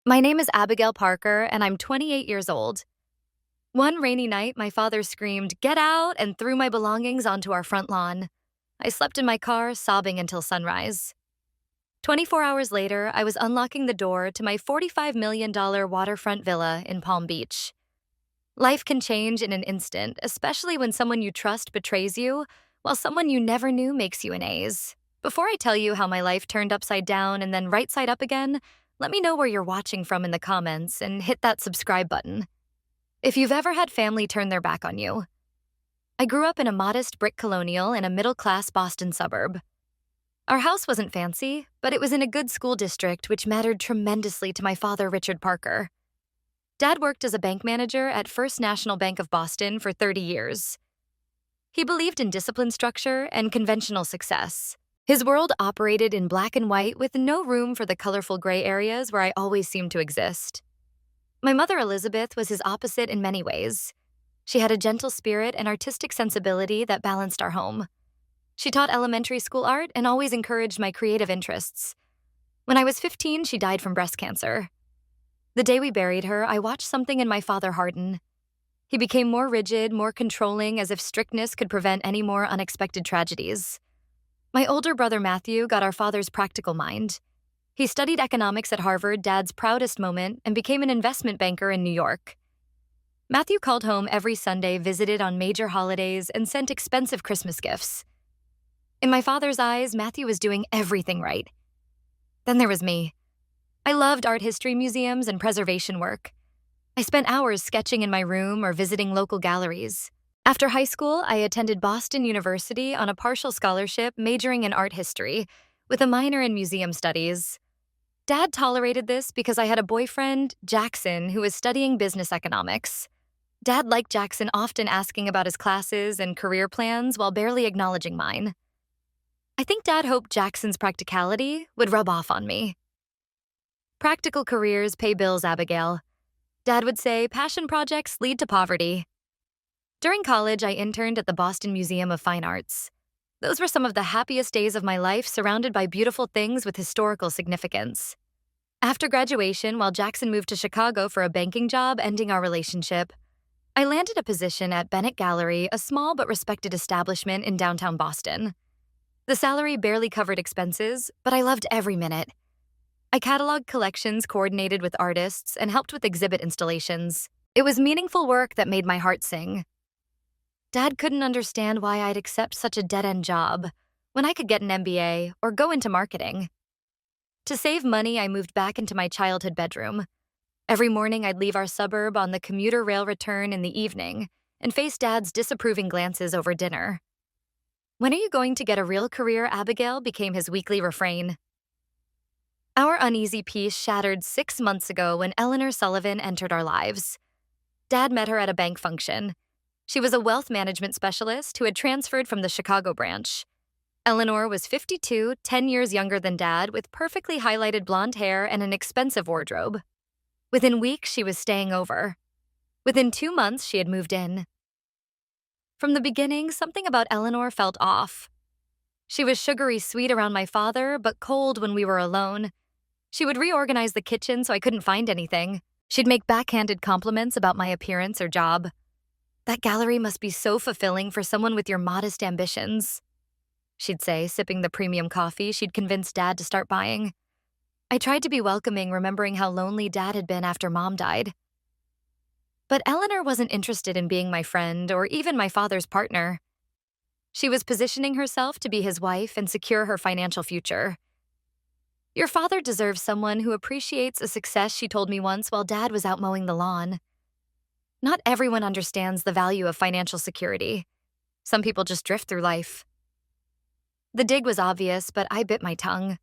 My name is Abigail Parker, and I'm 28 years old. One rainy night, my father screamed, "Get out!" and threw my belongings onto our front lawn. I slept in my car, sobbing until sunrise. 24 hours later, I was unlocking the door to my $45 million waterfront villa in Palm Beach. Life can change in an instant, especially when someone you trust betrays you, while someone you never knew makes you an A's. Before I tell you how my life turned upside down and then right side up again, let me know where you're watching from in the comments and hit that subscribe button. If you've ever had family turn their back on you. I grew up in a modest brick colonial in a middle-class Boston suburb. Our house wasn't fancy, but it was in a good school district which mattered tremendously to my father, Richard Parker. Dad worked as a bank manager at First National Bank of Boston for 30 years. He believed in discipline structure and conventional success. His world operated in black and white with no room for the colorful gray areas where I always seemed to exist. My mother, Elizabeth, was his opposite in many ways. She had a gentle spirit and artistic sensibility that balanced our home. She taught elementary school art and always encouraged my creative interests. When I was 15, she died from breast cancer. The day we buried her, I watched something in my father harden. He became more rigid, more controlling, as if strictness could prevent any more unexpected tragedies. My older brother, Matthew, got our father's practical mind. He studied economics at Harvard, Dad's proudest moment, and became an investment banker in New York. Matthew called home every Sunday, visited on major holidays, and sent expensive Christmas gifts. In my father's eyes, Matthew was doing everything right. Then there was me. I loved art history museums and preservation work. I spent hours sketching in my room or visiting local galleries. After high school, I attended Boston University on a partial scholarship majoring in art history, with a minor in museum studies. Dad tolerated this because I had a boyfriend, Jackson, who was studying business economics. Dad liked Jackson often asking about his classes and career plans while barely acknowledging mine. I think Dad hoped Jackson's practicality would rub off on me. Practical careers pay bills, Abigail. Dad would say passion projects lead to poverty. During college, I interned at the Boston Museum of Fine Arts. Those were some of the happiest days of my life, surrounded by beautiful things with historical significance. After graduation, while Jackson moved to Chicago for a banking job, ending our relationship, I landed a position at Bennett Gallery, a small but respected establishment in downtown Boston. The salary barely covered expenses, but I loved every minute. I cataloged collections, coordinated with artists, and helped with exhibit installations. It was meaningful work that made my heart sing. Dad couldn't understand why I'd accept such a dead-end job when I could get an MBA or go into marketing. To save money, I moved back into my childhood bedroom. Every morning, I'd leave our suburb on the commuter rail return in the evening and face Dad's disapproving glances over dinner. "When are you going to get a real career, Abigail?" became his weekly refrain. Our uneasy peace shattered 6 months ago when Eleanor Sullivan entered our lives. Dad met her at a bank function. She was a wealth management specialist who had transferred from the Chicago branch. Eleanor was 52, 10 years younger than Dad, with perfectly highlighted blonde hair and an expensive wardrobe. Within weeks, she was staying over. Within 2 months, she had moved in. From the beginning, something about Eleanor felt off. She was sugary sweet around my father, but cold when we were alone. She would reorganize the kitchen so I couldn't find anything. She'd make backhanded compliments about my appearance or job. "That gallery must be so fulfilling for someone with your modest ambitions," she'd say, sipping the premium coffee she'd convinced Dad to start buying. I tried to be welcoming, remembering how lonely Dad had been after Mom died. But Eleanor wasn't interested in being my friend or even my father's partner. She was positioning herself to be his wife and secure her financial future. "Your father deserves someone who appreciates a success," she told me once while Dad was out mowing the lawn. Not everyone understands the value of financial security. Some people just drift through life. The dig was obvious, but I bit my tongue.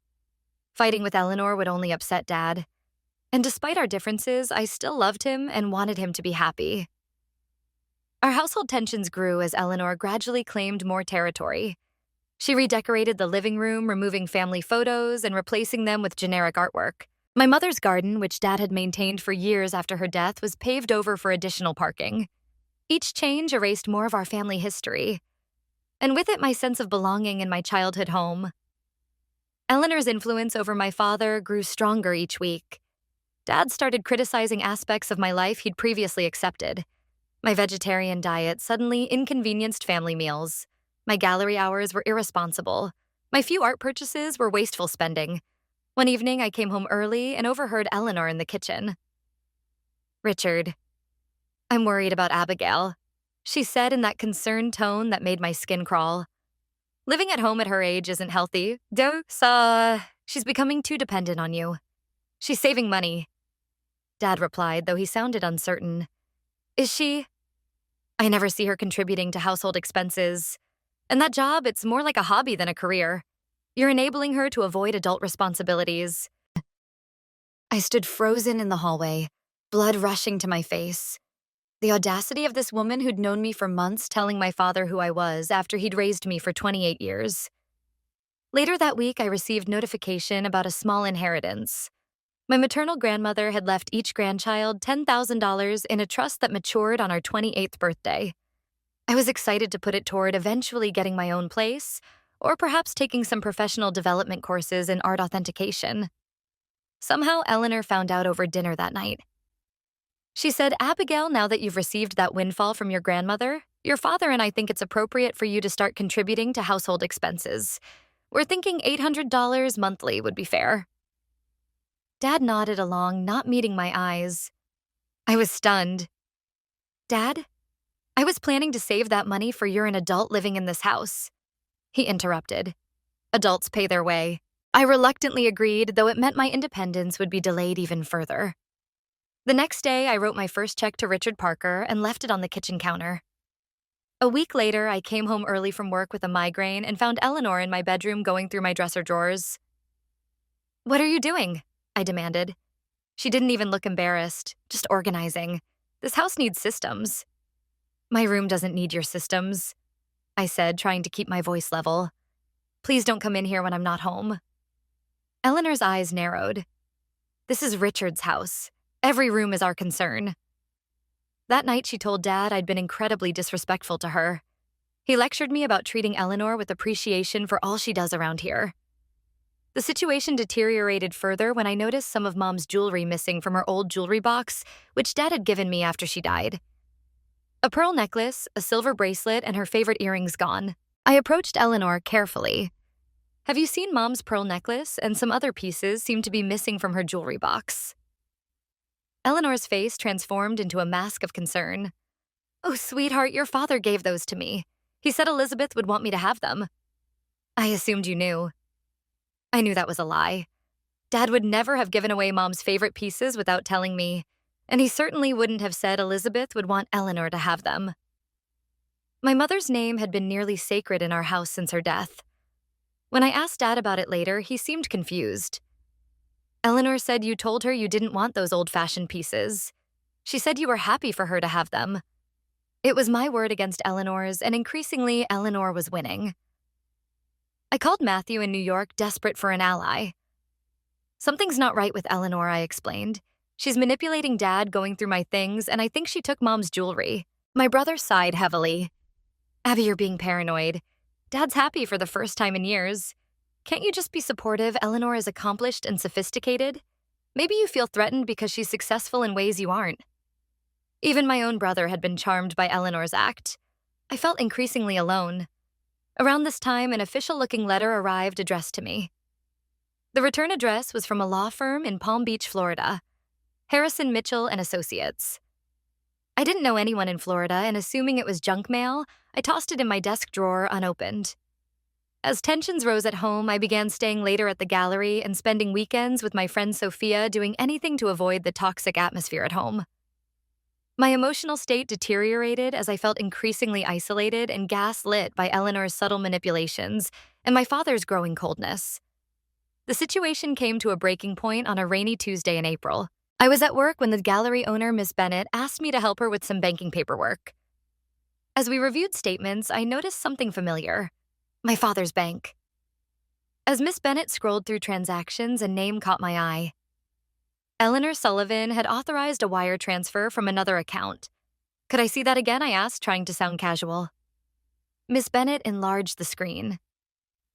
Fighting with Eleanor would only upset Dad. And despite our differences, I still loved him and wanted him to be happy. Our household tensions grew as Eleanor gradually claimed more territory. She redecorated the living room, removing family photos and replacing them with generic artwork. My mother's garden, which Dad had maintained for years after her death, was paved over for additional parking. Each change erased more of our family history, and with it my sense of belonging in my childhood home. Eleanor's influence over my father grew stronger each week. Dad started criticizing aspects of my life he'd previously accepted. My vegetarian diet suddenly inconvenienced family meals. My gallery hours were irresponsible. My few art purchases were wasteful spending. One evening, I came home early and overheard Eleanor in the kitchen. "Richard, I'm worried about Abigail," she said in that concerned tone that made my skin crawl. "Living at home at her age isn't healthy. She's becoming too dependent on you. She's saving money," Dad replied, though he sounded uncertain. "Is she? I never see her contributing to household expenses. And that job, it's more like a hobby than a career. You're enabling her to avoid adult responsibilities." I stood frozen in the hallway, blood rushing to my face. The audacity of this woman who'd known me for months telling my father who I was after he'd raised me for 28 years. Later that week, I received notification about a small inheritance. My maternal grandmother had left each grandchild $10,000 in a trust that matured on our 28th birthday. I was excited to put it toward eventually getting my own place, or perhaps taking some professional development courses in art authentication. Somehow, Eleanor found out over dinner that night. She said, "Abigail, now that you've received that windfall from your grandmother, your father and I think it's appropriate for you to start contributing to household expenses. We're thinking $800 monthly would be fair." Dad nodded along, not meeting my eyes. I was stunned. "Dad, I was planning to save that money for you're an adult living in this house." He interrupted. "Adults pay their way." I reluctantly agreed, though it meant my independence would be delayed even further. The next day, I wrote my first check to Richard Parker and left it on the kitchen counter. A week later, I came home early from work with a migraine and found Eleanor in my bedroom going through my dresser drawers. "What are you doing?" I demanded. She didn't even look embarrassed, just organizing. "This house needs systems." "My room doesn't need your systems," I said, trying to keep my voice level. "Please don't come in here when I'm not home." Eleanor's eyes narrowed. "This is Richard's house. Every room is our concern." That night, she told Dad I'd been incredibly disrespectful to her. He lectured me about treating Eleanor with appreciation for all she does around here. The situation deteriorated further when I noticed some of Mom's jewelry missing from her old jewelry box, which Dad had given me after she died. A pearl necklace, a silver bracelet, and her favorite earrings gone. I approached Eleanor carefully. "Have you seen Mom's pearl necklace? And some other pieces seem to be missing from her jewelry box." Eleanor's face transformed into a mask of concern. "Oh, sweetheart, your father gave those to me. He said Elizabeth would want me to have them." "I assumed you knew." I knew that was a lie. Dad would never have given away Mom's favorite pieces without telling me, and he certainly wouldn't have said Elizabeth would want Eleanor to have them. My mother's name had been nearly sacred in our house since her death. When I asked Dad about it later, he seemed confused. "Eleanor said you told her you didn't want those old-fashioned pieces. She said you were happy for her to have them." It was my word against Eleanor's, and increasingly, Eleanor was winning. I called Matthew in New York, desperate for an ally. "Something's not right with Eleanor," I explained. "She's manipulating Dad going through my things, and I think she took Mom's jewelry." My brother sighed heavily. "Abby, you're being paranoid. Dad's happy for the first time in years. Can't you just be supportive? Eleanor is accomplished and sophisticated. Maybe you feel threatened because she's successful in ways you aren't." Even my own brother had been charmed by Eleanor's act. I felt increasingly alone. Around this time, an official-looking letter arrived addressed to me. The return address was from a law firm in Palm Beach, Florida, Harrison Mitchell and Associates. I didn't know anyone in Florida, and assuming it was junk mail, I tossed it in my desk drawer unopened. As tensions rose at home, I began staying later at the gallery and spending weekends with my friend Sophia, doing anything to avoid the toxic atmosphere at home. My emotional state deteriorated as I felt increasingly isolated and gaslit by Eleanor's subtle manipulations and my father's growing coldness. The situation came to a breaking point on a rainy Tuesday in April. I was at work when the gallery owner, Miss Bennett, asked me to help her with some banking paperwork. As we reviewed statements, I noticed something familiar. My father's bank. As Miss Bennett scrolled through transactions, a name caught my eye. Eleanor Sullivan had authorized a wire transfer from another account. "Could I see that again?" I asked, trying to sound casual. Miss Bennett enlarged the screen.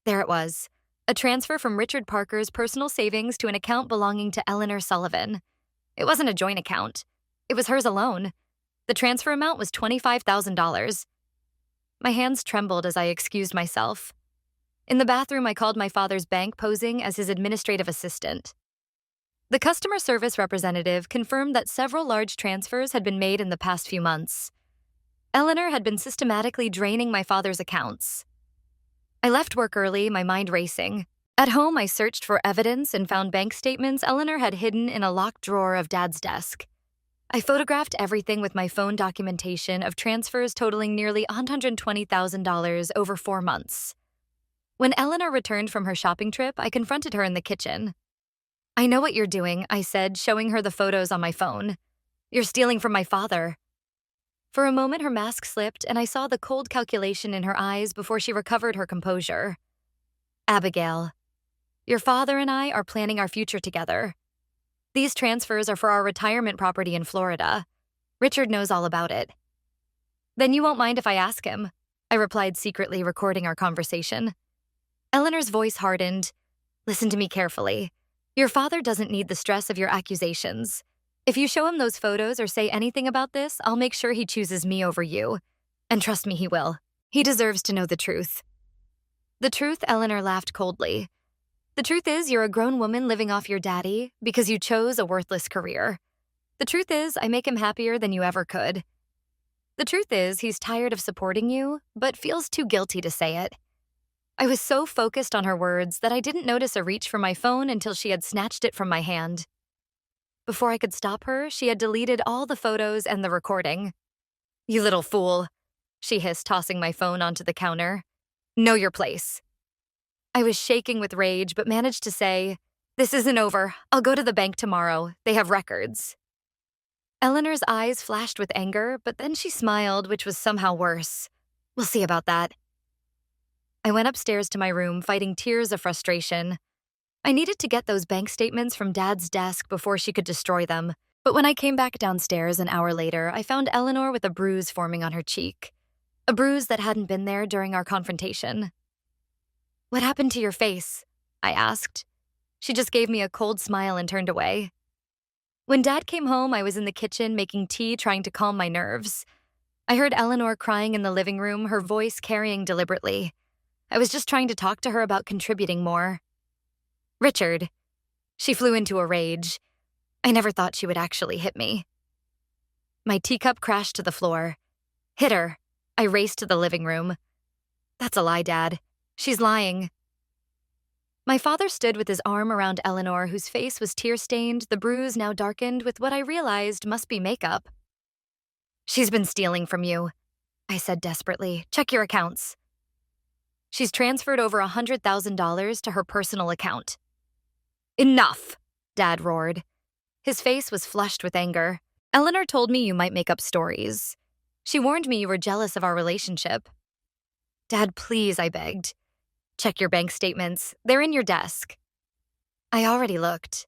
There it was, a transfer from Richard Parker's personal savings to an account belonging to Eleanor Sullivan. It wasn't a joint account. It was hers alone. The transfer amount was $25,000. My hands trembled as I excused myself. In the bathroom, I called my father's bank posing as his administrative assistant. The customer service representative confirmed that several large transfers had been made in the past few months. Eleanor had been systematically draining my father's accounts. I left work early, my mind racing. At home, I searched for evidence and found bank statements Eleanor had hidden in a locked drawer of Dad's desk. I photographed everything with my phone documentation of transfers totaling nearly $120,000 over 4 months. When Eleanor returned from her shopping trip, I confronted her in the kitchen. "I know what you're doing," I said, showing her the photos on my phone. "You're stealing from my father." For a moment, her mask slipped, and I saw the cold calculation in her eyes before she recovered her composure. "Abigail, your father and I are planning our future together. These transfers are for our retirement property in Florida. Richard knows all about it." "Then you won't mind if I ask him," I replied, secretly recording our conversation. Eleanor's voice hardened. "Listen to me carefully. Your father doesn't need the stress of your accusations. If you show him those photos or say anything about this, I'll make sure he chooses me over you. And trust me, he will. He deserves to know the truth." "The truth?" Eleanor laughed coldly. "The truth is you're a grown woman living off your daddy because you chose a worthless career. The truth is I make him happier than you ever could. The truth is he's tired of supporting you, but feels too guilty to say it." I was so focused on her words that I didn't notice a reach for my phone until she had snatched it from my hand. Before I could stop her, she had deleted all the photos and the recording. "You little fool," she hissed, tossing my phone onto the counter. "Know your place." I was shaking with rage, but managed to say, "This isn't over. I'll go to the bank tomorrow. They have records." Eleanor's eyes flashed with anger, but then she smiled, which was somehow worse. "We'll see about that." I went upstairs to my room, fighting tears of frustration. I needed to get those bank statements from Dad's desk before she could destroy them. But when I came back downstairs an hour later, I found Eleanor with a bruise forming on her cheek. A bruise that hadn't been there during our confrontation. "What happened to your face?" I asked. She just gave me a cold smile and turned away. When Dad came home, I was in the kitchen making tea, trying to calm my nerves. I heard Eleanor crying in the living room, her voice carrying deliberately. I was just trying to talk to her about contributing more. "Richard." She flew into a rage. I never thought she would actually hit me. My teacup crashed to the floor. "Hit her." I raced to the living room. "That's a lie, Dad. She's lying." My father stood with his arm around Eleanor, whose face was tear-stained, the bruise now darkened with what I realized must be makeup. "She's been stealing from you," I said desperately. "Check your accounts." "She's transferred over $100,000 to her personal account." "Enough," Dad roared. His face was flushed with anger. "Eleanor told me you might make up stories. She warned me you were jealous of our relationship." "Dad, please," I begged. "Check your bank statements. They're in your desk." "I already looked,"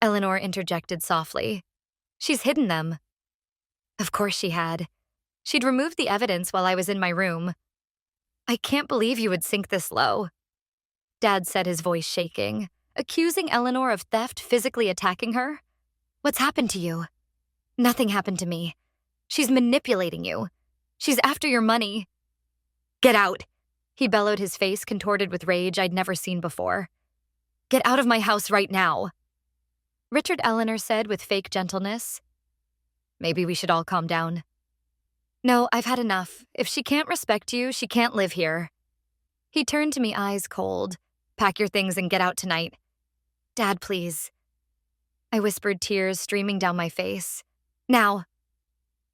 Eleanor interjected softly. "She's hidden them." Of course she had. She'd removed the evidence while I was in my room. "I can't believe you would sink this low," Dad said, his voice shaking. "Accusing Eleanor of theft, physically attacking her? What's happened to you?" "Nothing happened to me. She's manipulating you. She's after your money." "Get out," he bellowed, his face contorted with rage I'd never seen before. "Get out of my house right now." Richard, Eleanor said with fake gentleness. "Maybe we should all calm down." "No, I've had enough. If she can't respect you, she can't live here." He turned to me, eyes cold. "Pack your things and get out tonight." "Dad, please." I whispered, tears streaming down my face. "Now."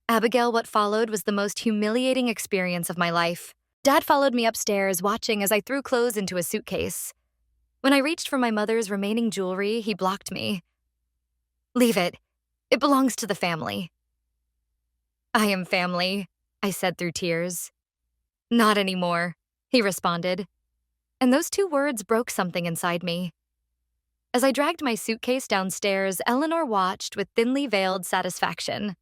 Abigail, what followed was the most humiliating experience of my life. Dad followed me upstairs, watching as I threw clothes into a suitcase. When I reached for my mother's remaining jewelry, he blocked me. "Leave it. It belongs to the family." "I am family," I said through tears. "Not anymore," he responded. And those two words broke something inside me. As I dragged my suitcase downstairs, Eleanor watched with thinly veiled satisfaction.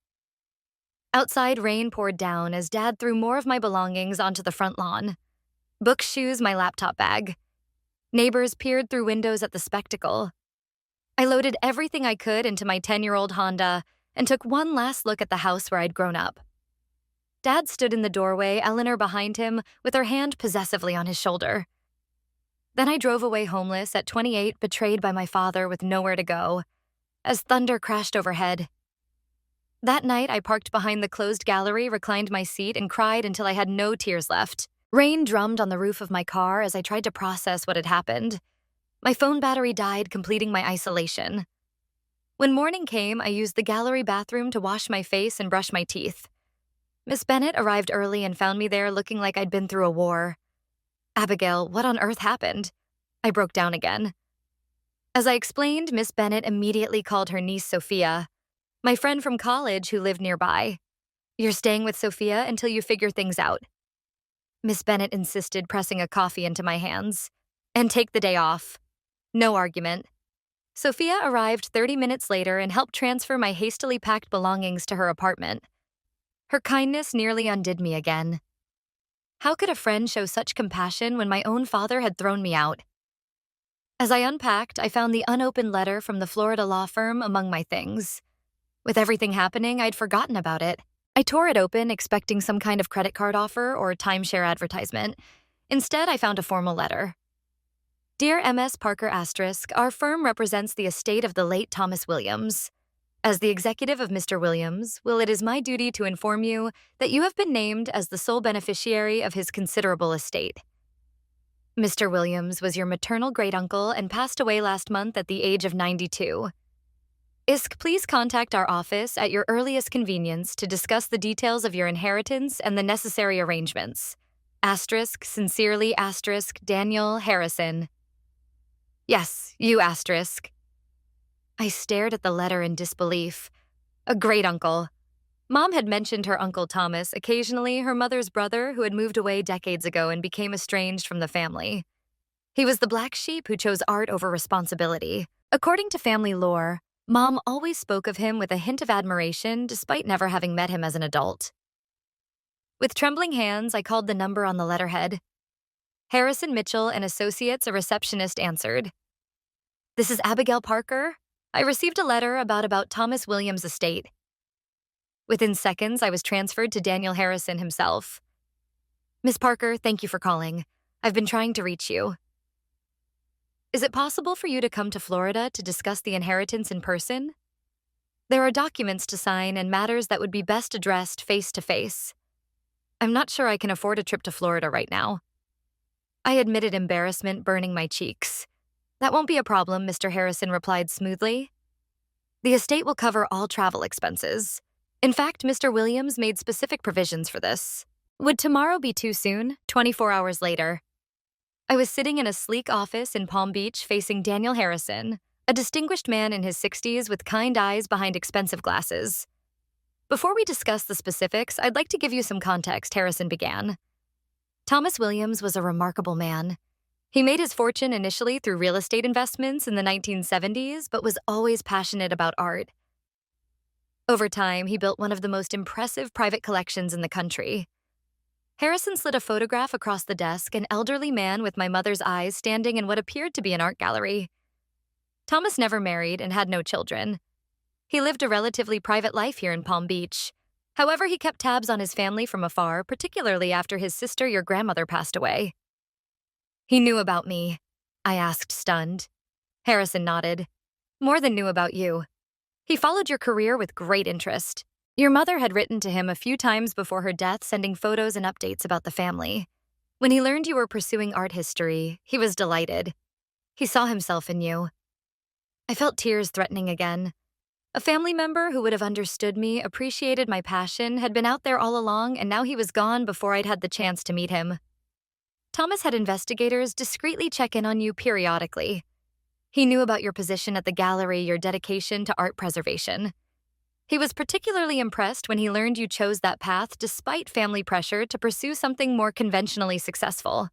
Outside, rain poured down as Dad threw more of my belongings onto the front lawn. Books, shoes, my laptop bag. Neighbors peered through windows at the spectacle. I loaded everything I could into my 10-year-old Honda and took one last look at the house where I'd grown up. Dad stood in the doorway, Eleanor behind him, with her hand possessively on his shoulder. Then I drove away homeless at 28, betrayed by my father with nowhere to go, as thunder crashed overhead. That night, I parked behind the closed gallery, reclined my seat, and cried until I had no tears left. Rain drummed on the roof of my car as I tried to process what had happened. My phone battery died, completing my isolation. When morning came, I used the gallery bathroom to wash my face and brush my teeth. Miss Bennett arrived early and found me there looking like I'd been through a war. "Abigail, what on earth happened?" I broke down again. As I explained, Miss Bennett immediately called her niece Sophia, my friend from college who lived nearby. "You're staying with Sophia until you figure things out," Miss Bennett insisted, pressing a coffee into my hands. "And take the day off." No argument. Sophia arrived 30 minutes later and helped transfer my hastily packed belongings to her apartment. Her kindness nearly undid me again. How could a friend show such compassion when my own father had thrown me out? As I unpacked, I found the unopened letter from the Florida law firm among my things. With everything happening, I'd forgotten about it. I tore it open, expecting some kind of credit card offer or timeshare advertisement. Instead, I found a formal letter. "Dear MS Parker *, our firm represents the estate of the late Thomas Williams. As the executive of Mr. Williams, it is my duty to inform you that you have been named as the sole beneficiary of his considerable estate. Mr. Williams was your maternal great-uncle and passed away last month at the age of 92. Please contact our office at your earliest convenience to discuss the details of your inheritance and the necessary arrangements. Sincerely, Daniel Harrison." "Yes, you *. I stared at the letter in disbelief. A great-uncle. Mom had mentioned her Uncle Thomas, occasionally her mother's brother who had moved away decades ago and became estranged from the family. He was the black sheep who chose art over responsibility. According to family lore, Mom always spoke of him with a hint of admiration despite never having met him as an adult. With trembling hands, I called the number on the letterhead. Harrison Mitchell and Associates, a receptionist, answered. "This is Abigail Parker. I received a letter about Thomas Williams' estate." Within seconds, I was transferred to Daniel Harrison himself. "Miss Parker, thank you for calling. I've been trying to reach you. Is it possible for you to come to Florida to discuss the inheritance in person? There are documents to sign and matters that would be best addressed face to face. I'm not sure I can afford a trip to Florida right now." I admitted embarrassment burning my cheeks. "That won't be a problem," Mr. Harrison replied smoothly. "The estate will cover all travel expenses. In fact, Mr. Williams made specific provisions for this." Would tomorrow be too soon? 24 hours later. I was sitting in a sleek office in Palm Beach facing Daniel Harrison, a distinguished man in his 60s with kind eyes behind expensive glasses. "Before we discuss the specifics, I'd like to give you some context," Harrison began. "Thomas Williams was a remarkable man. He made his fortune initially through real estate investments in the 1970s, but was always passionate about art. Over time, he built one of the most impressive private collections in the country." Harrison slid a photograph across the desk, an elderly man with my mother's eyes standing in what appeared to be an art gallery. Thomas never married and had no children. He lived a relatively private life here in Palm Beach. However, he kept tabs on his family from afar, particularly after his sister, your grandmother, passed away. "He knew about me?" I asked, stunned. Harrison nodded. "More than knew about you. He followed your career with great interest. Your mother had written to him a few times before her death, sending photos and updates about the family. When he learned you were pursuing art history, he was delighted. He saw himself in you." I felt tears threatening again. A family member who would have understood me, appreciated my passion, had been out there all along, and now he was gone before I'd had the chance to meet him. "Thomas had investigators discreetly check in on you periodically. He knew about your position at the gallery, your dedication to art preservation. He was particularly impressed when he learned you chose that path despite family pressure to pursue something more conventionally successful.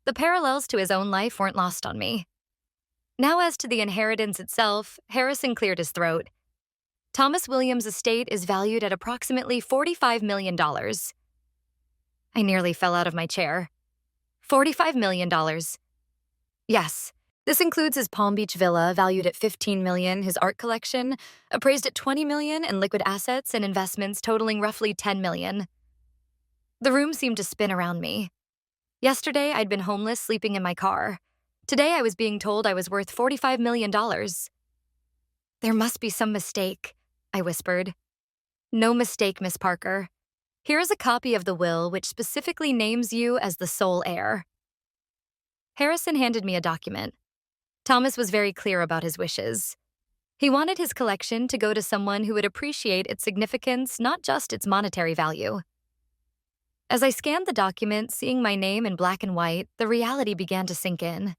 The parallels to his own life weren't lost on me." Now, as to the inheritance itself, Harrison cleared his throat. "Thomas Williams' estate is valued at approximately $45 million. I nearly fell out of my chair. $45 million. Yes, This includes his Palm Beach villa, valued at $15 million, his art collection, appraised at $20 million, and liquid assets and investments totaling roughly $10 million. The room seemed to spin around me. Yesterday, I'd been homeless, sleeping in my car. Today, I was being told I was worth $45 million. There must be some mistake, I whispered. No mistake, Miss Parker. Here is a copy of the will which specifically names you as the sole heir. Harrison handed me a document. Thomas was very clear about his wishes. He wanted his collection to go to someone who would appreciate its significance, not just its monetary value. As I scanned the document, seeing my name in black and white, the reality began to sink in.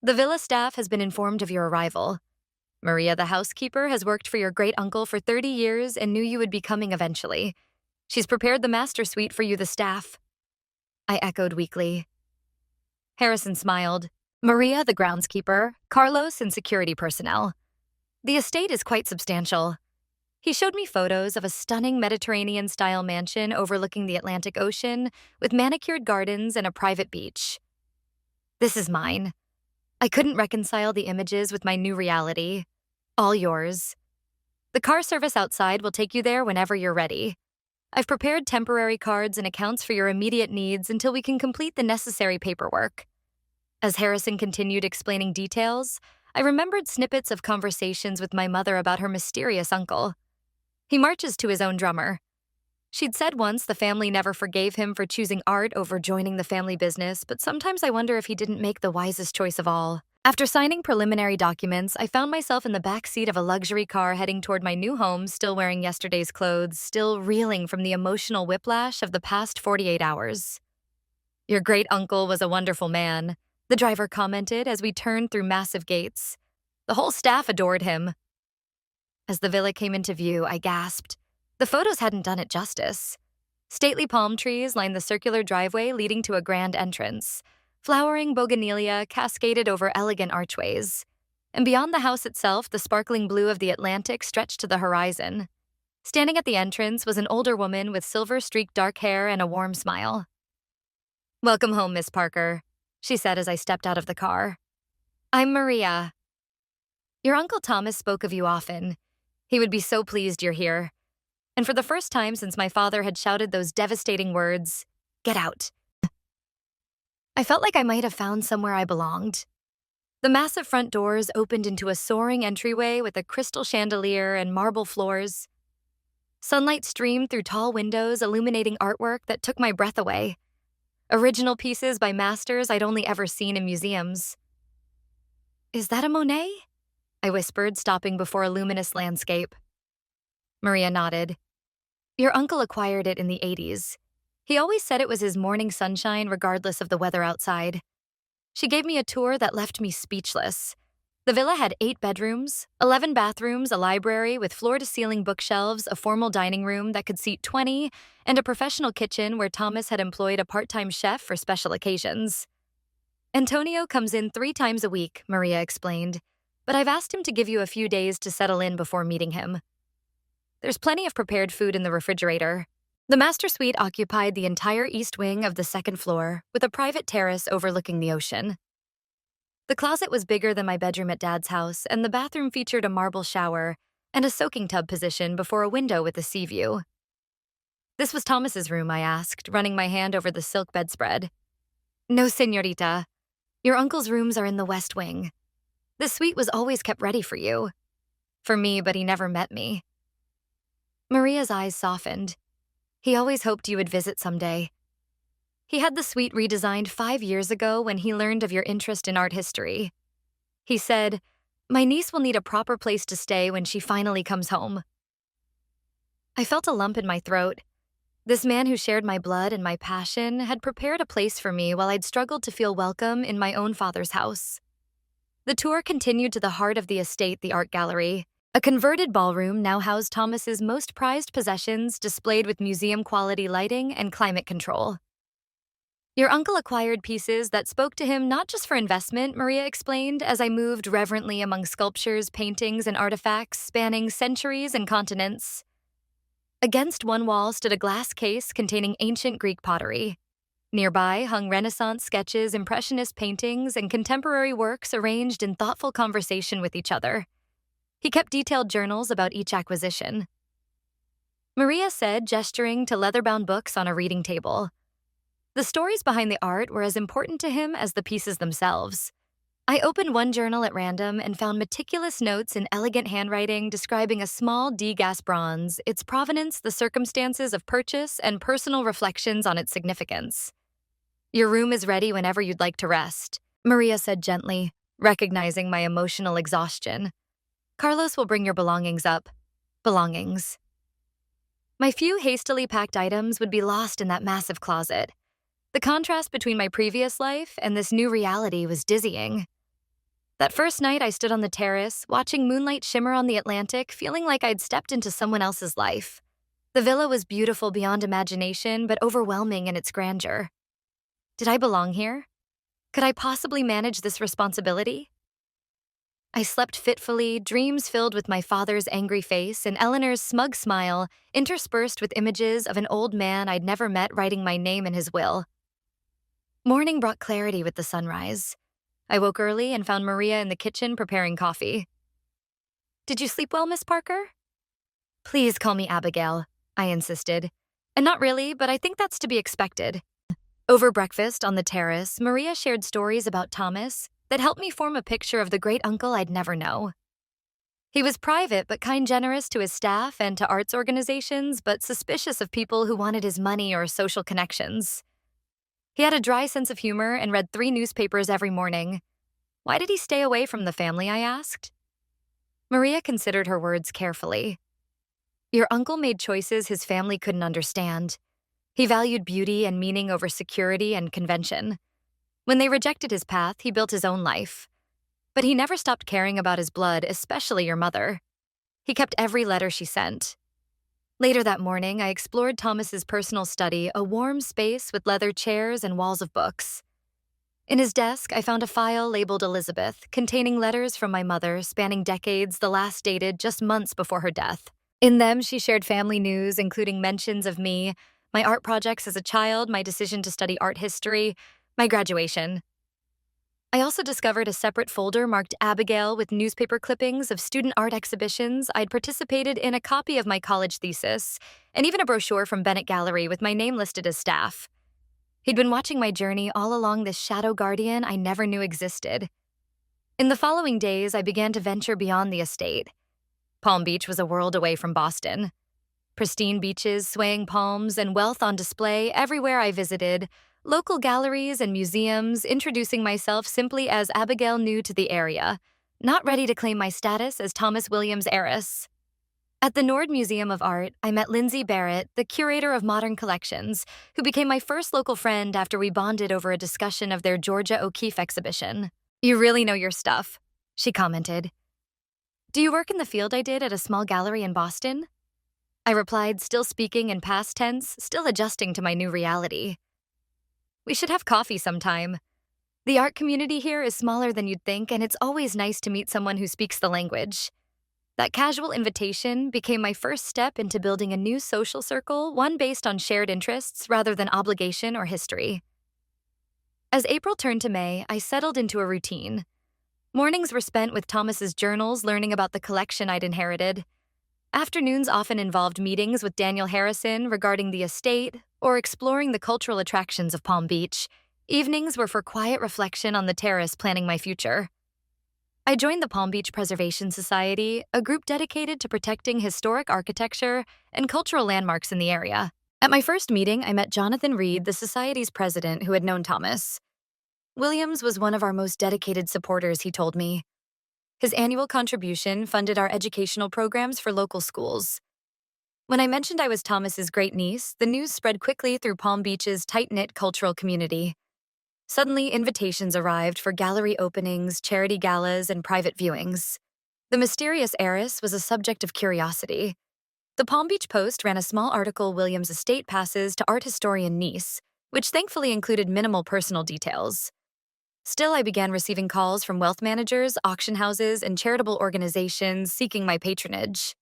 The villa staff has been informed of your arrival. Maria, the housekeeper, has worked for your great-uncle for 30 years and knew you would be coming eventually. She's prepared the master suite for you, the staff. I echoed weakly. Harrison smiled. Maria, the groundskeeper, Carlos, and security personnel. The estate is quite substantial. He showed me photos of a stunning Mediterranean-style mansion overlooking the Atlantic Ocean with manicured gardens and a private beach. This is mine. I couldn't reconcile the images with my new reality. All yours. The car service outside will take you there whenever you're ready. I've prepared temporary cards and accounts for your immediate needs until we can complete the necessary paperwork. As Harrison continued explaining details, I remembered snippets of conversations with my mother about her mysterious uncle. He marches to his own drummer. She'd said once the family never forgave him for choosing art over joining the family business, but sometimes I wonder if he didn't make the wisest choice of all. After signing preliminary documents, I found myself in the back seat of a luxury car heading toward my new home, still wearing yesterday's clothes, still reeling from the emotional whiplash of the past 48 hours. Your great-uncle was a wonderful man, the driver commented as we turned through massive gates. The whole staff adored him. As the villa came into view, I gasped. The photos hadn't done it justice. Stately palm trees lined the circular driveway leading to a grand entrance. Flowering bougainvillea cascaded over elegant archways. And beyond the house itself, the sparkling blue of the Atlantic stretched to the horizon. Standing at the entrance was an older woman with silver-streaked dark hair and a warm smile. Welcome home, Miss Parker, she said as I stepped out of the car. I'm Maria. Your Uncle Thomas spoke of you often. He would be so pleased you're here. And for the first time since my father had shouted those devastating words, "Get out," I felt like I might have found somewhere I belonged. The massive front doors opened into a soaring entryway with a crystal chandelier and marble floors. Sunlight streamed through tall windows, illuminating artwork that took my breath away. Original pieces by masters I'd only ever seen in museums. Is that a Monet? I whispered, stopping before a luminous landscape. Maria nodded. Your uncle acquired it in the 80s. He always said it was his morning sunshine regardless of the weather outside. She gave me a tour that left me speechless. The villa had 8 bedrooms, 11 bathrooms, a library with floor-to-ceiling bookshelves, a formal dining room that could seat 20, and a professional kitchen where Thomas had employed a part-time chef for special occasions. Antonio comes in 3 times a week, Maria explained, but I've asked him to give you a few days to settle in before meeting him. There's plenty of prepared food in the refrigerator. The master suite occupied the entire east wing of the 2nd floor, with a private terrace overlooking the ocean. The closet was bigger than my bedroom at Dad's house, and the bathroom featured a marble shower and a soaking tub position before a window with a sea view. This was Thomas's room, I asked, running my hand over the silk bedspread. No, señorita. Your uncle's rooms are in the west wing. The suite was always kept ready for you. For me, but he never met me. Maria's eyes softened. He always hoped you would visit someday. He had the suite redesigned 5 years ago when he learned of your interest in art history. He said, my niece will need a proper place to stay when she finally comes home. I felt a lump in my throat. This man who shared my blood and my passion had prepared a place for me while I'd struggled to feel welcome in my own father's house. The tour continued to the heart of the estate, the art gallery. A converted ballroom now housed Thomas's most prized possessions, displayed with museum-quality lighting and climate control. Your uncle acquired pieces that spoke to him not just for investment, Maria explained as I moved reverently among sculptures, paintings, and artifacts spanning centuries and continents. Against one wall stood a glass case containing ancient Greek pottery. Nearby hung Renaissance sketches, Impressionist paintings, and contemporary works arranged in thoughtful conversation with each other. He kept detailed journals about each acquisition. Maria said, gesturing to leather-bound books on a reading table. The stories behind the art were as important to him as the pieces themselves. I opened one journal at random and found meticulous notes in elegant handwriting describing a small degas bronze, its provenance, the circumstances of purchase, and personal reflections on its significance. "Your room is ready whenever you'd like to rest," Maria said gently, recognizing my emotional exhaustion. "Carlos will bring your belongings up." Belongings. My few hastily packed items would be lost in that massive closet. The contrast between my previous life and this new reality was dizzying. That first night I stood on the terrace, watching moonlight shimmer on the Atlantic, feeling like I'd stepped into someone else's life. The villa was beautiful beyond imagination, but overwhelming in its grandeur. Did I belong here? Could I possibly manage this responsibility? I slept fitfully, dreams filled with my father's angry face and Eleanor's smug smile, interspersed with images of an old man I'd never met writing my name in his will. Morning brought clarity with the sunrise. I woke early and found Maria in the kitchen preparing coffee. "Did you sleep well, Miss Parker?" "Please call me Abigail," I insisted. "And not really, but I think that's to be expected." Over breakfast on the terrace, Maria shared stories about Thomas that helped me form a picture of the great uncle I'd never know. He was private but generous to his staff and to arts organizations, but suspicious of people who wanted his money or social connections. He had a dry sense of humor and read 3 newspapers every morning. "Why did he stay away from the family?" I asked. Maria considered her words carefully. "Your uncle made choices his family couldn't understand. He valued beauty and meaning over security and convention. When they rejected his path, he built his own life. But he never stopped caring about his blood, especially your mother. He kept every letter she sent." Later that morning, I explored Thomas's personal study, a warm space with leather chairs and walls of books. In his desk, I found a file labeled Elizabeth, containing letters from my mother spanning decades, the last dated just months before her death. In them, she shared family news, including mentions of me, my art projects as a child, my decision to study art history, my graduation. I also discovered a separate folder marked Abigail with newspaper clippings of student art exhibitions I'd participated in, a copy of my college thesis, and even a brochure from Bennett Gallery with my name listed as staff. He'd been watching my journey all along, this shadow guardian I never knew existed. In the following days, I began to venture beyond the estate. Palm Beach was a world away from Boston. Pristine beaches, swaying palms, and wealth on display everywhere I visited, local galleries and museums, introducing myself simply as Abigail new to the area, not ready to claim my status as Thomas Williams' heiress. At the Nord Museum of Art, I met Lindsay Barrett, the curator of modern collections, who became my first local friend after we bonded over a discussion of their Georgia O'Keeffe exhibition. "You really know your stuff," she commented. "Do you work in the field I did at a small gallery in Boston?" I replied, still speaking in past tense, still adjusting to my new reality. "We should have coffee sometime. The art community here is smaller than you'd think, and it's always nice to meet someone who speaks the language." That casual invitation became my first step into building a new social circle, one based on shared interests rather than obligation or history. As April turned to May, I settled into a routine. Mornings were spent with Thomas's journals, learning about the collection I'd inherited. Afternoons often involved meetings with Daniel Harrison regarding the estate or exploring the cultural attractions of Palm Beach. Evenings were for quiet reflection on the terrace, planning my future. I joined the Palm Beach Preservation Society, a group dedicated to protecting historic architecture and cultural landmarks in the area. At my first meeting, I met Jonathan Reed, the society's president, who had known Thomas. Williams was one of our most dedicated supporters, he told me. His annual contribution funded our educational programs for local schools. When I mentioned I was Thomas's great niece, the news spread quickly through Palm Beach's tight-knit cultural community. Suddenly, invitations arrived for gallery openings, charity galas, and private viewings. The mysterious heiress was a subject of curiosity. The Palm Beach Post ran a small article, Williams' estate passes to art historian niece, which thankfully included minimal personal details. Still, I began receiving calls from wealth managers, auction houses, and charitable organizations seeking my patronage.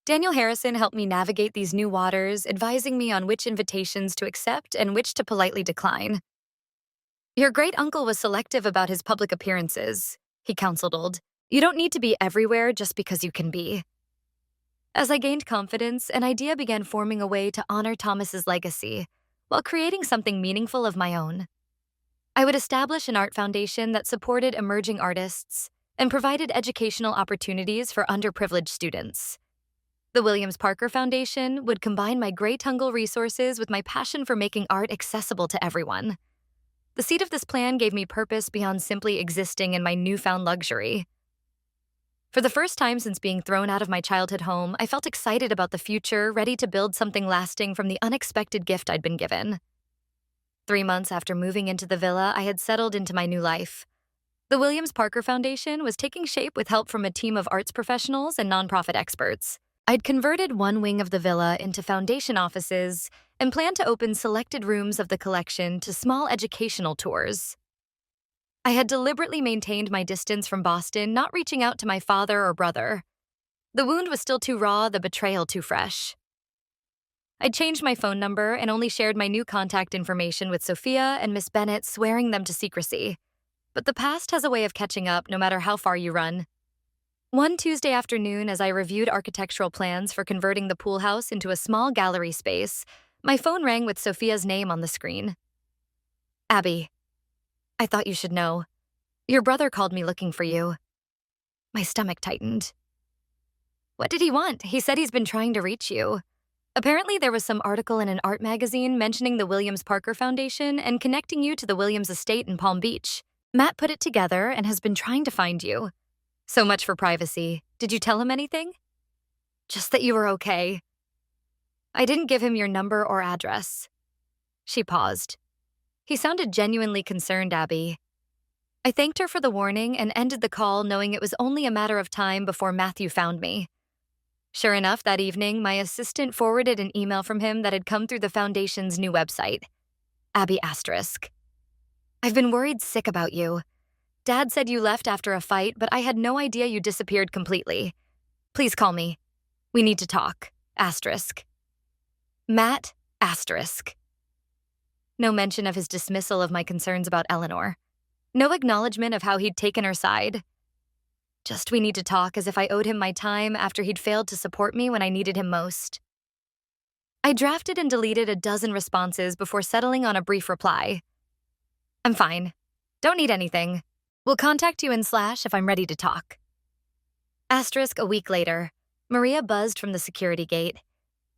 Daniel Harrison helped me navigate these new waters, advising me on which invitations to accept and which to politely decline. Your great uncle was selective about his public appearances, he counseled. You don't need to be everywhere just because you can be. As I gained confidence, an idea began forming a way to honor Thomas's legacy while creating something meaningful of my own. I would establish an art foundation that supported emerging artists and provided educational opportunities for underprivileged students. The Williams Parker Foundation would combine my great uncle resources with my passion for making art accessible to everyone. The seed of this plan gave me purpose beyond simply existing in my newfound luxury. For the first time since being thrown out of my childhood home, I felt excited about the future, ready to build something lasting from the unexpected gift I'd been given. 3 months after moving into the villa, I had settled into my new life. The Williams Parker Foundation was taking shape with help from a team of arts professionals and nonprofit experts. I'd converted one wing of the villa into foundation offices and planned to open selected rooms of the collection to small educational tours. I had deliberately maintained my distance from Boston, not reaching out to my father or brother. The wound was still too raw, the betrayal too fresh. I'd changed my phone number and only shared my new contact information with Sophia and Miss Bennett, swearing them to secrecy. But the past has a way of catching up no matter how far you run. One Tuesday afternoon, as I reviewed architectural plans for converting the pool house into a small gallery space, my phone rang with Sophia's name on the screen. Abby, I thought you should know. Your brother called me looking for you. My stomach tightened. What did he want? He said he's been trying to reach you. Apparently, there was some article in an art magazine mentioning the Williams Parker Foundation and connecting you to the Williams estate in Palm Beach. Matt put it together and has been trying to find you. So much for privacy. Did you tell him anything? Just that you were okay. I didn't give him your number or address. She paused. He sounded genuinely concerned, Abby. I thanked her for the warning and ended the call knowing it was only a matter of time before Matthew found me. Sure enough, that evening, my assistant forwarded an email from him that had come through the foundation's new website. Abby *. I've been worried sick about you. Dad said you left after a fight, but I had no idea you disappeared completely. Please call me. We need to talk. Matt *. No mention of his dismissal of my concerns about Eleanor. No acknowledgement of how he'd taken her side. Just we need to talk, as if I owed him my time after he'd failed to support me when I needed him most. I drafted and deleted a dozen responses before settling on a brief reply. I'm fine. Don't need anything. We'll contact you in / if I'm ready to talk. A week later, Maria buzzed from the security gate.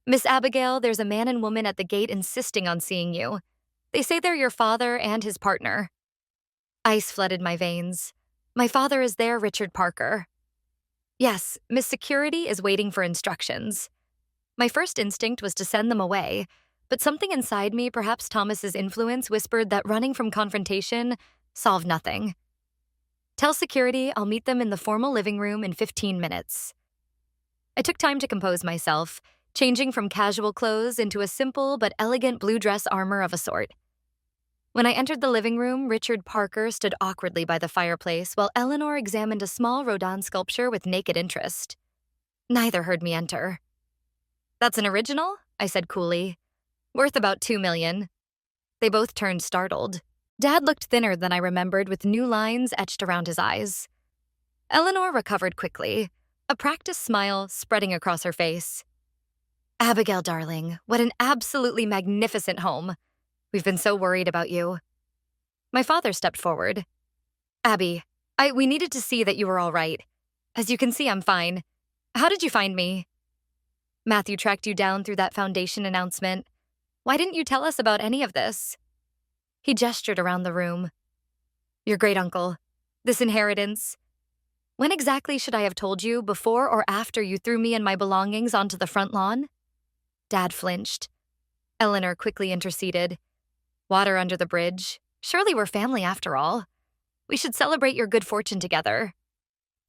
Miss Abigail, there's a man and woman at the gate insisting on seeing you. They say they're your father and his partner. Ice flooded my veins. My father is there, Richard Parker. Yes, Miss Security is waiting for instructions. My first instinct was to send them away, but something inside me, perhaps Thomas's influence, whispered that running from confrontation solved nothing. Tell security I'll meet them in the formal living room in 15 minutes. I took time to compose myself, changing from casual clothes into a simple but elegant blue dress armor of a sort. When I entered the living room, Richard Parker stood awkwardly by the fireplace while Eleanor examined a small Rodin sculpture with naked interest. Neither heard me enter. That's an original? I said coolly. Worth about $2 million. They both turned startled. Dad looked thinner than I remembered, with new lines etched around his eyes. Eleanor recovered quickly, a practiced smile spreading across her face. Abigail, darling, what an absolutely magnificent home. We've been so worried about you. My father stepped forward. Abby, we needed to see that you were all right. As you can see, I'm fine. How did you find me? Matthew tracked you down through that foundation announcement. Why didn't you tell us about any of this? He gestured around the room. Your great uncle. This inheritance. When exactly should I have told you, before or after you threw me and my belongings onto the front lawn? Dad flinched. Eleanor quickly interceded. Water under the bridge. Surely we're family after all. We should celebrate your good fortune together.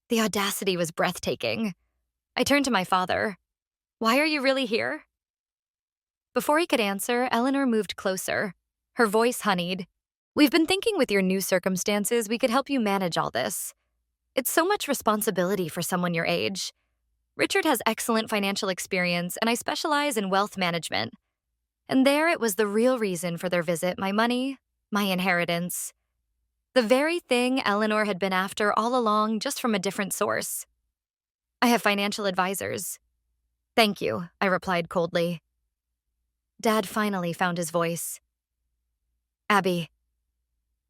The audacity was breathtaking. I turned to my father. Why are you really here? Before he could answer, Eleanor moved closer. Her voice honeyed. We've been thinking with your new circumstances we could help you manage all this. It's so much responsibility for someone your age. Richard has excellent financial experience, and I specialize in wealth management. And there it was the real reason for their visit: my money, my inheritance. The very thing Eleanor had been after all along, just from a different source. I have financial advisors. Thank you, I replied coldly. Dad finally found his voice. Abby,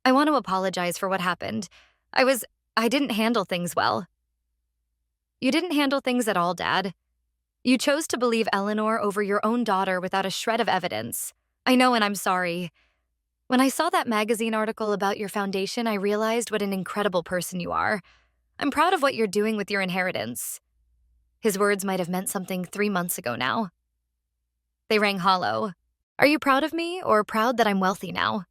I want to apologize for what happened. I didn't handle things well. You didn't handle things at all, Dad. You chose to believe Eleanor over your own daughter without a shred of evidence. I know, and I'm sorry. When I saw that magazine article about your foundation, I realized what an incredible person you are. I'm proud of what you're doing with your inheritance. His words might have meant something 3 months ago now. They rang hollow. Are you proud of me, or proud that I'm wealthy now?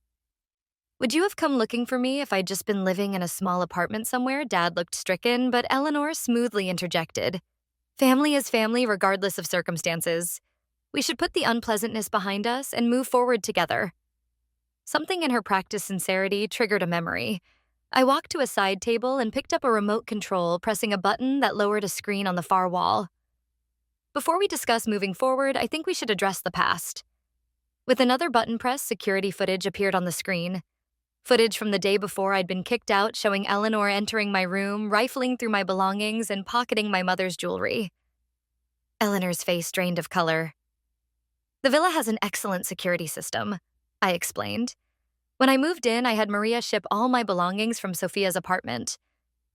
Would you have come looking for me if I'd just been living in a small apartment somewhere? Dad looked stricken, but Eleanor smoothly interjected. Family is family regardless of circumstances. We should put the unpleasantness behind us and move forward together. Something in her practiced sincerity triggered a memory. I walked to a side table and picked up a remote control, pressing a button that lowered a screen on the far wall. Before we discuss moving forward, I think we should address the past. With another button press, security footage appeared on the screen. Footage from the day before I'd been kicked out, showing Eleanor entering my room, rifling through my belongings, and pocketing my mother's jewelry. Eleanor's face drained of color. The villa has an excellent security system, I explained. When I moved in, I had Maria ship all my belongings from Sophia's apartment.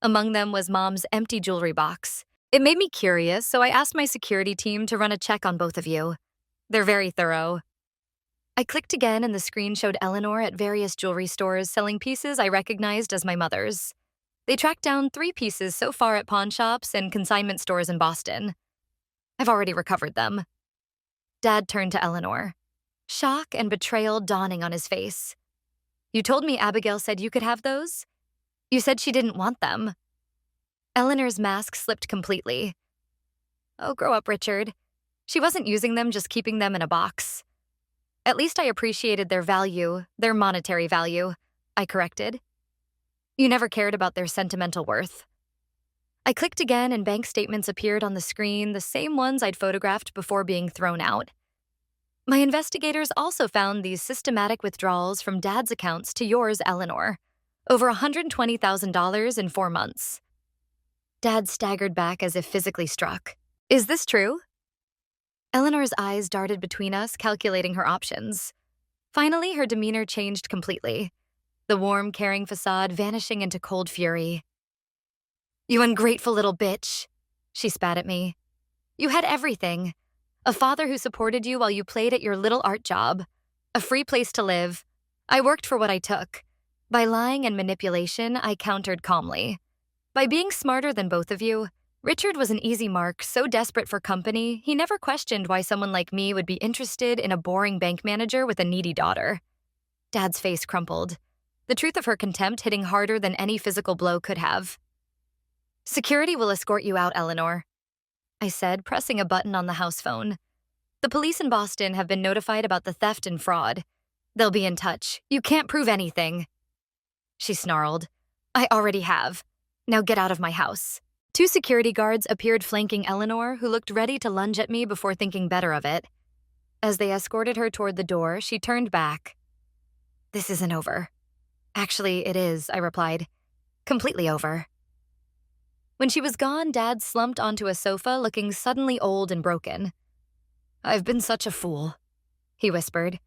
Among them was Mom's empty jewelry box. It made me curious, so I asked my security team to run a check on both of you. They're very thorough. I clicked again, and the screen showed Eleanor at various jewelry stores selling pieces I recognized as my mother's. They tracked down 3 pieces so far at pawn shops and consignment stores in Boston. I've already recovered them. Dad turned to Eleanor, shock and betrayal dawning on his face. You told me Abigail said you could have those? You said she didn't want them. Eleanor's mask slipped completely. Oh, grow up, Richard. She wasn't using them, just keeping them in a box. At least I appreciated their value, their monetary value, I corrected. You never cared about their sentimental worth. I clicked again, and bank statements appeared on the screen, the same ones I'd photographed before being thrown out. My investigators also found these systematic withdrawals from Dad's accounts to yours, Eleanor. Over $120,000 in 4 months. Dad staggered back as if physically struck. Is this true? Eleanor's eyes darted between us, calculating her options. Finally, her demeanor changed completely, the warm, caring facade vanishing into cold fury. You ungrateful little bitch, she spat at me. You had everything. A father who supported you while you played at your little art job. A free place to live. I worked for what I took. By lying and manipulation, I countered calmly. By being smarter than both of you, Richard was an easy mark, so desperate for company, he never questioned why someone like me would be interested in a boring bank manager with a needy daughter. Dad's face crumpled, the truth of her contempt hitting harder than any physical blow could have. Security will escort you out, Eleanor, I said, pressing a button on the house phone. The police in Boston have been notified about the theft and fraud. They'll be in touch. You can't prove anything. She snarled. I already have. Now get out of my house. 2 security guards appeared flanking Eleanor, who looked ready to lunge at me before thinking better of it. As they escorted her toward the door, she turned back. This isn't over. Actually, it is, I replied. Completely over. When she was gone, Dad slumped onto a sofa, looking suddenly old and broken. I've been such a fool, he whispered.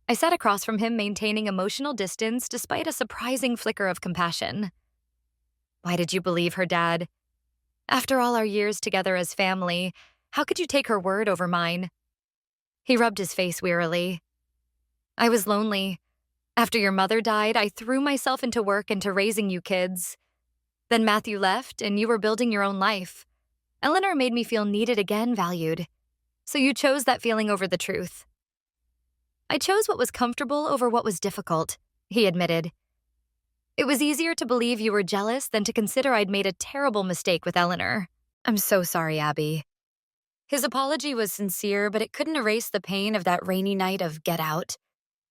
I sat across from him, maintaining emotional distance despite a surprising flicker of compassion. Why did you believe her, Dad? After all our years together as family, how could you take her word over mine? He rubbed his face wearily. I was lonely. After your mother died, I threw myself into work and to raising you kids. Then Matthew left, and you were building your own life. Eleanor made me feel needed again, valued. So you chose that feeling over the truth. I chose what was comfortable over what was difficult, he admitted. It was easier to believe you were jealous than to consider I'd made a terrible mistake with Eleanor. I'm so sorry, Abby. His apology was sincere, but it couldn't erase the pain of that rainy night of Get Out,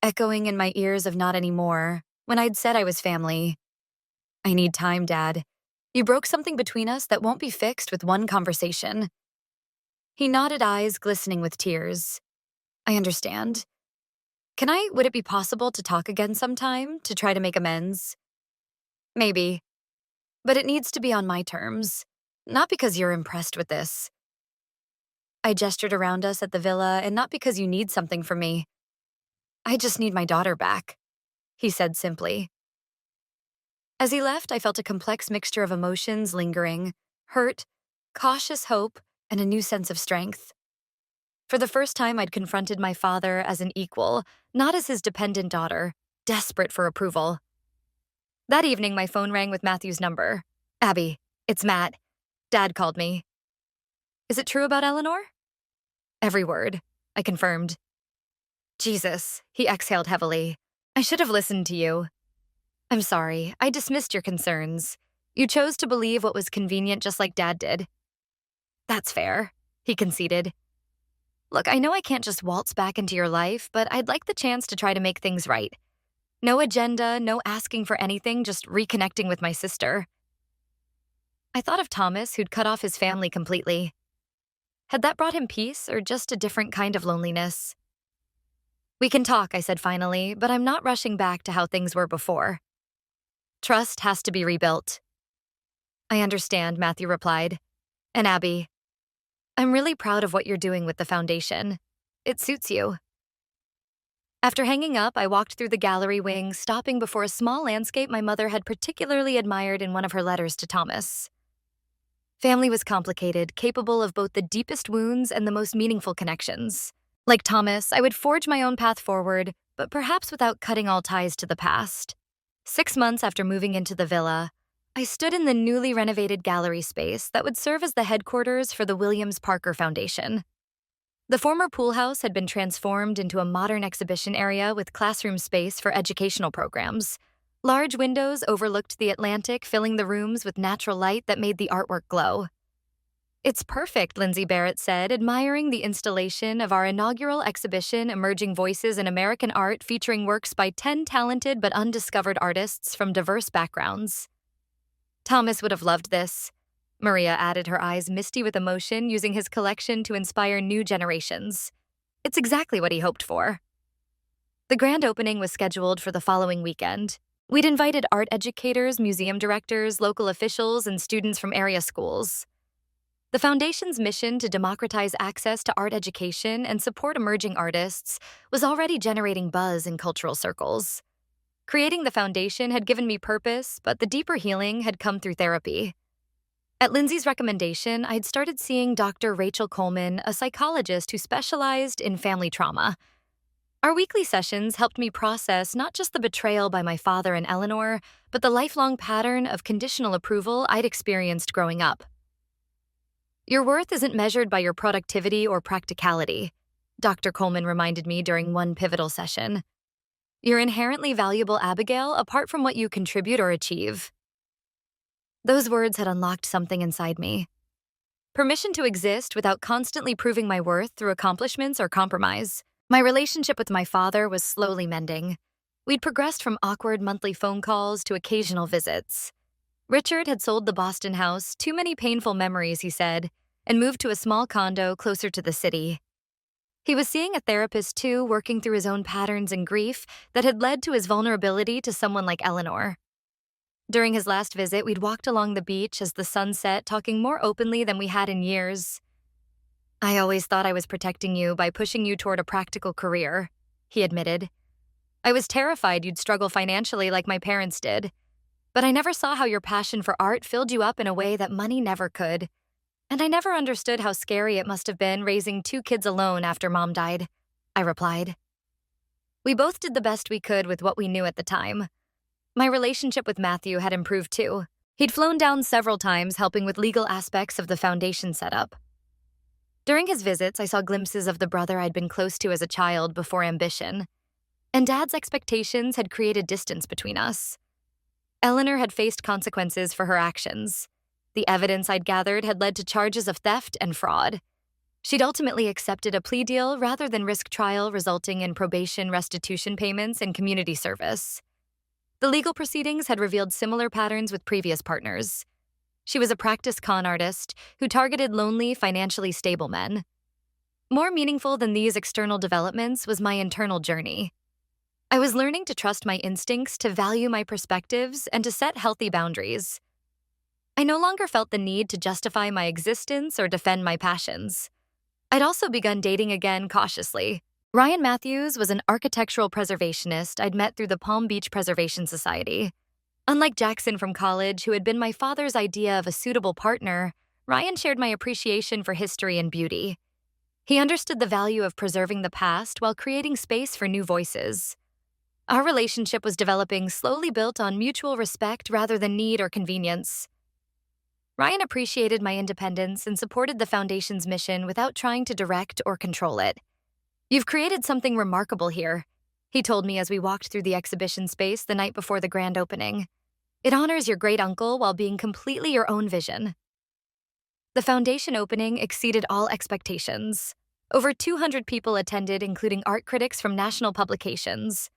echoing in my ears of not anymore, when I'd said I was family. I need time, Dad. You broke something between us that won't be fixed with one conversation. He nodded, eyes glistening with tears. I understand. Would it be possible to talk again sometime to try to make amends? Maybe. But it needs to be on my terms. Not because you're impressed with this. I gestured around us at the villa, and not because you need something from me. I just need my daughter back, he said simply. As he left, I felt a complex mixture of emotions lingering: hurt, cautious hope, and a new sense of strength. For the first time, I'd confronted my father as an equal, not as his dependent daughter, desperate for approval. That evening, my phone rang with Matthew's number. Abby, it's Matt. Dad called me. Is it true about Eleanor? Every word, I confirmed. Jesus, he exhaled heavily. I should have listened to you. I'm sorry, I dismissed your concerns. You chose to believe what was convenient just like Dad did. That's fair, he conceded. Look, I know I can't just waltz back into your life, but I'd like the chance to try to make things right. No agenda, no asking for anything, just reconnecting with my sister. I thought of Thomas, who'd cut off his family completely. Had that brought him peace, or just a different kind of loneliness? We can talk, I said finally, but I'm not rushing back to how things were before. Trust has to be rebuilt. I understand, Matthew replied. And Abby, I'm really proud of what you're doing with the foundation. It suits you. After hanging up, I walked through the gallery wing, stopping before a small landscape my mother had particularly admired in one of her letters to Thomas. Family was complicated, capable of both the deepest wounds and the most meaningful connections. Like Thomas, I would forge my own path forward, but perhaps without cutting all ties to the past. 6 months after moving into the villa, I stood in the newly renovated gallery space that would serve as the headquarters for the Williams Parker Foundation. The former pool house had been transformed into a modern exhibition area with classroom space for educational programs. Large windows overlooked the Atlantic, filling the rooms with natural light that made the artwork glow. It's perfect, Lindsay Barrett said, admiring the installation of our inaugural exhibition, Emerging Voices in American Art, featuring works by 10 talented but undiscovered artists from diverse backgrounds. Thomas would have loved this. Maria added, her eyes misty with emotion, using his collection to inspire new generations. It's exactly what he hoped for. The grand opening was scheduled for the following weekend. We'd invited art educators, museum directors, local officials, and students from area schools. The Foundation's mission to democratize access to art education and support emerging artists was already generating buzz in cultural circles. Creating the Foundation had given me purpose, but the deeper healing had come through therapy. At Lindsay's recommendation, I'd started seeing Dr. Rachel Coleman, a psychologist who specialized in family trauma. Our weekly sessions helped me process not just the betrayal by my father and Eleanor, but the lifelong pattern of conditional approval I'd experienced growing up. Your worth isn't measured by your productivity or practicality, Dr. Coleman reminded me during one pivotal session. You're inherently valuable, Abigail, apart from what you contribute or achieve. Those words had unlocked something inside me. Permission to exist without constantly proving my worth through accomplishments or compromise. My relationship with my father was slowly mending. We'd progressed from awkward monthly phone calls to occasional visits. Richard had sold the Boston house, too many painful memories, he said, and moved to a small condo closer to the city. He was seeing a therapist too, working through his own patterns and grief that had led to his vulnerability to someone like Eleanor. During his last visit, we'd walked along the beach as the sun set, talking more openly than we had in years. I always thought I was protecting you by pushing you toward a practical career, he admitted. I was terrified you'd struggle financially like my parents did. But I never saw how your passion for art filled you up in a way that money never could. And I never understood how scary it must have been raising 2 kids alone after Mom died, I replied. We both did the best we could with what we knew at the time. My relationship with Matthew had improved too. He'd flown down several times helping with legal aspects of the foundation setup. During his visits, I saw glimpses of the brother I'd been close to as a child before ambition. And Dad's expectations had created distance between us. Eleanor had faced consequences for her actions. The evidence I'd gathered had led to charges of theft and fraud. She'd ultimately accepted a plea deal rather than risk trial, resulting in probation, restitution payments, and community service. The legal proceedings had revealed similar patterns with previous partners. She was a practiced con artist who targeted lonely, financially stable men. More meaningful than these external developments was my internal journey. I was learning to trust my instincts, to value my perspectives, and to set healthy boundaries. I no longer felt the need to justify my existence or defend my passions. I'd also begun dating again cautiously. Ryan Matthews was an architectural preservationist I'd met through the Palm Beach Preservation Society. Unlike Jackson from college, who had been my father's idea of a suitable partner, Ryan shared my appreciation for history and beauty. He understood the value of preserving the past while creating space for new voices. Our relationship was developing, slowly built on mutual respect rather than need or convenience. Ryan appreciated my independence and supported the Foundation's mission without trying to direct or control it. "You've created something remarkable here," he told me as we walked through the exhibition space the night before the grand opening. "It honors your great uncle while being completely your own vision." The Foundation opening exceeded all expectations. Over 200 people attended, including art critics from national publications.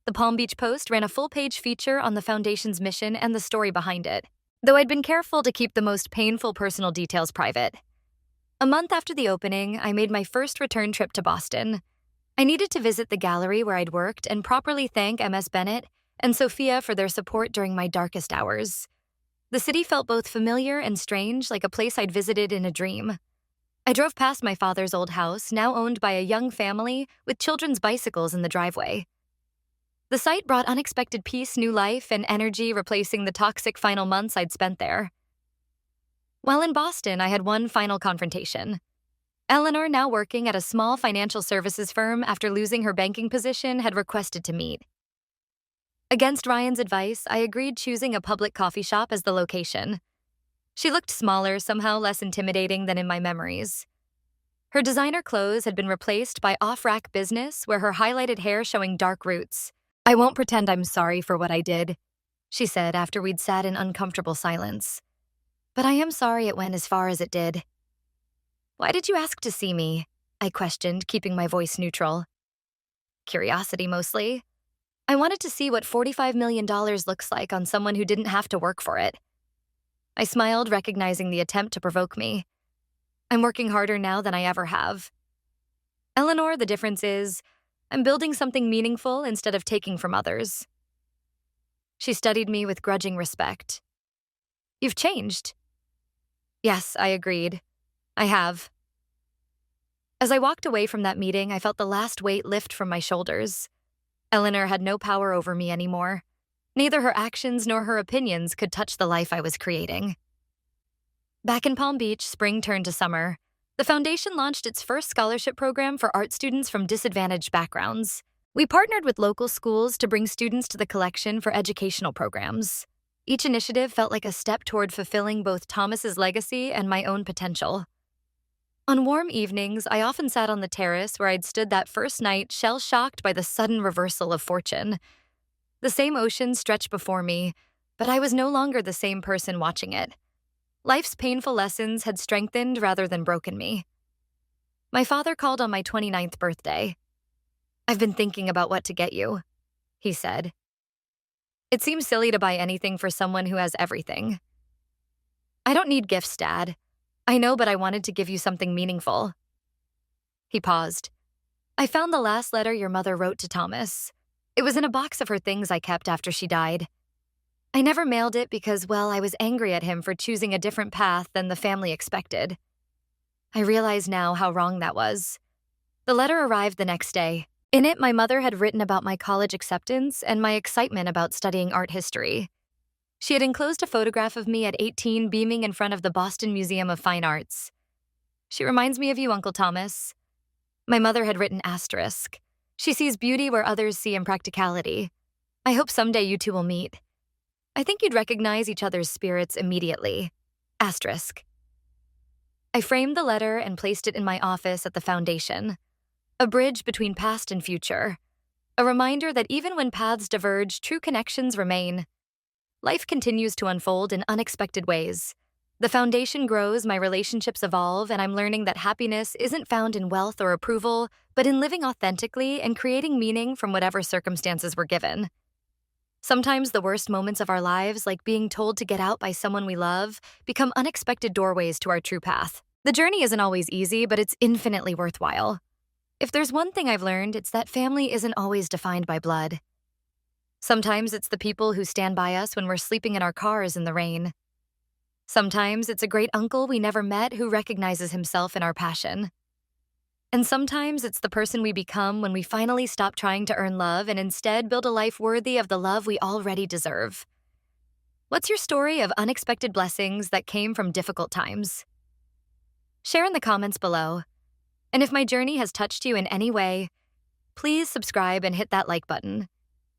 The Palm Beach Post ran a full-page feature on the Foundation's mission and the story behind it, though I'd been careful to keep the most painful personal details private. A month after the opening, I made my first return trip to Boston. I needed to visit the gallery where I'd worked and properly thank MS Bennett and Sophia for their support during my darkest hours. The city felt both familiar and strange, like a place I'd visited in a dream. I drove past my father's old house, now owned by a young family with children's bicycles in the driveway. The site brought unexpected peace, new life, and energy, replacing the toxic final months I'd spent there. While in Boston, I had one final confrontation. Eleanor, now working at a small financial services firm after losing her banking position, had requested to meet. Against Ryan's advice, I agreed, choosing a public coffee shop as the location. She looked smaller, somehow less intimidating than in my memories. Her designer clothes had been replaced by off-rack business, where her highlighted hair showing dark roots. "I won't pretend I'm sorry for what I did," she said after we'd sat in uncomfortable silence. "But I am sorry it went as far as it did." "Why did you ask to see me?" I questioned, keeping my voice neutral. "Curiosity, mostly. I wanted to see what $45 million looks like on someone who didn't have to work for it." I smiled, recognizing the attempt to provoke me. "I'm working harder now than I ever have. Eleanor, the difference is, I'm building something meaningful instead of taking from others." She studied me with grudging respect. "You've changed." "Yes," I agreed. "I have." As I walked away from that meeting, I felt the last weight lift from my shoulders. Eleanor had no power over me anymore. Neither her actions nor her opinions could touch the life I was creating. Back in Palm Beach, spring turned to summer. The Foundation launched its first scholarship program for art students from disadvantaged backgrounds. We partnered with local schools to bring students to the collection for educational programs. Each initiative felt like a step toward fulfilling both Thomas's legacy and my own potential. On warm evenings, I often sat on the terrace where I'd stood that first night, shell-shocked by the sudden reversal of fortune. The same ocean stretched before me, but I was no longer the same person watching it. Life's painful lessons had strengthened rather than broken me. My father called on my 29th birthday. "I've been thinking about what to get you," he said. "It seems silly to buy anything for someone who has everything." "I don't need gifts, Dad. I know, but I wanted to give you something meaningful." He paused. "I found the last letter your mother wrote to Thomas. It was in a box of her things I kept after she died. I never mailed it because, well, I was angry at him for choosing a different path than the family expected. I realize now how wrong that was." The letter arrived the next day. In it, my mother had written about my college acceptance and my excitement about studying art history. She had enclosed a photograph of me at 18 beaming in front of the Boston Museum of Fine Arts. "She reminds me of you, Uncle Thomas." My mother had written asterisk. "She sees beauty where others see impracticality. I hope someday you two will meet. I think you'd recognize each other's spirits immediately. Asterisk." I framed the letter and placed it in my office at the Foundation. A bridge between past and future. A reminder that even when paths diverge, true connections remain. Life continues to unfold in unexpected ways. The Foundation grows, my relationships evolve, and I'm learning that happiness isn't found in wealth or approval, but in living authentically and creating meaning from whatever circumstances we're given. Sometimes the worst moments of our lives, like being told to get out by someone we love, become unexpected doorways to our true path. The journey isn't always easy, but it's infinitely worthwhile. If there's one thing I've learned, it's that family isn't always defined by blood. Sometimes it's the people who stand by us when we're sleeping in our cars in the rain. Sometimes it's a great uncle we never met who recognizes himself in our passion. And sometimes it's the person we become when we finally stop trying to earn love and instead build a life worthy of the love we already deserve. What's your story of unexpected blessings that came from difficult times? Share in the comments below. And if my journey has touched you in any way, please subscribe and hit that like button.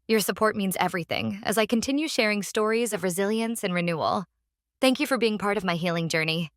Your support means everything as I continue sharing stories of resilience and renewal. Thank you for being part of my healing journey.